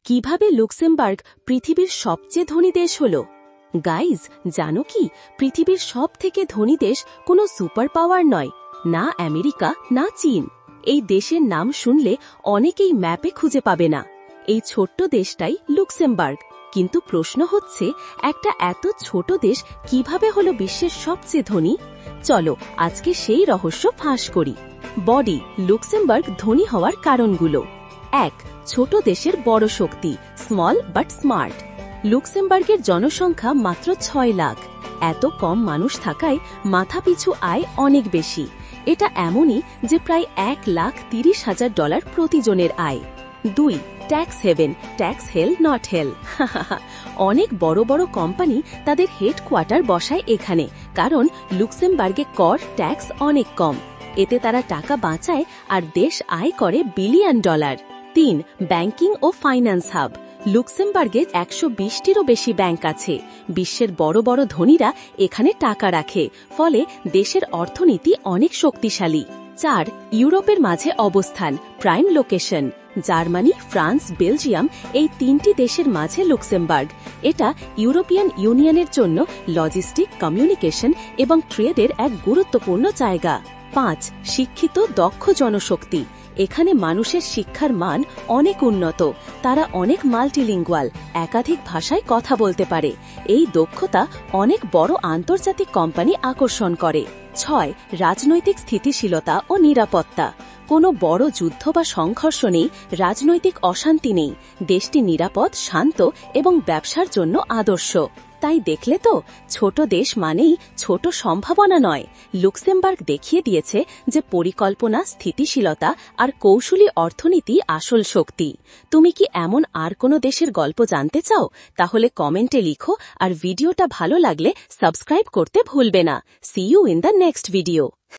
কিভাবে লুক্সেমবার্গ পৃথিবীর সবচেয়ে ধনী দেশ হল? গাইজ, জানো কি পৃথিবীর সবথেকে ধনী দেশ কোনো সুপার পাওয়ার নয়, না আমেরিকা না চীন। এই দেশের নাম শুনলে অনেকেই ম্যাপে খুঁজে পাবে না। এই ছোট্ট দেশটাই লুক্সেমবার্গ। কিন্তু প্রশ্ন হচ্ছে, একটা এত ছোট দেশ কিভাবে হলো বিশ্বের সবচেয়ে ধনী? চলো আজকে সেই রহস্য ফাঁস করি। বডি লুক্সেমবার্গ ধনী হওয়ার কারণগুলো। 1. ছোট দেশের বড় শক্তি, স্মল বাট স্মার্ট। লুক্সেমবার্গের জনসংখ্যা মাত্র 6 লাখ। এত কম মানুষ থাকায় মাথাপিছু আয় অনেক বেশি। এটা এমনই যে প্রায় $1,30,000 প্রতিজনের আয়। 2. Tax haven, tax hell not hell. অনেক বড় বড় কোম্পানি তাদের হেডকোয়ার্টার বসায় এখানে, কারণ লুক্সেমবার্গে কর ট্যাক্স অনেক কম। এতে তারা টাকা বাঁচায় আর দেশ আয় করে $1 বিলিয়ন। 3. ব্যাংকিং ও ফাইন্যান্স হাব। লুক্সেমবার্গে 120টিরও বেশি ব্যাংক আছে। বিশ্বের বড় বড় ধনীরা এখানে টাকা রাখে, ফলে দেশের অর্থনীতি অনেক শক্তিশালী। 4. ইউরোপের মাঝে অবস্থান, prime location. Germany, France, Belgium এই 3টি দেশের মাঝে লুক্সেমবার্গ। এটা ইউরোপিয়ান ইউনিয়নের জন্য লজিস্টিক, কমিউনিকেশন এবং ট্রেডের এক গুরুত্বপূর্ণ জায়গা। 5. শিক্ষিত দক্ষ জনশক্তি। এখানে মানুষের শিক্ষার মান অনেক উন্নত। তারা অনেক মাল্টিলিঙ্গুয়াল, একাধিক ভাষায় কথা বলতে পারে। এই দক্ষতা অনেক বড় আন্তর্জাতিক কোম্পানি আকর্ষণ করে। 6. রাজনৈতিক স্থিতিশীলতা ও নিরাপত্তা। কোনো বড় যুদ্ধ বা সংঘর্ষ নেই, রাজনৈতিক অশান্তি নেই। দেশটি নিরাপদ, শান্ত এবং ব্যবসার জন্য আদর্শ। তাই দেখলে তো, ছোট দেশ মানেই ছোট সম্ভাবনা নয়। লুক্সেমবার্গ দেখিয়ে দিয়েছে যে পরিকল্পনা, স্থিতিশীলতা আর কৌশলী অর্থনীতি আসল শক্তি। তুমি কি এমন আর কোনো দেশের গল্প জানতে চাও? তাহলে কমেন্টে লিখো, আর ভিডিওটা ভালো লাগলে সাবস্ক্রাইব করতে ভুলবে না। See you in the next video.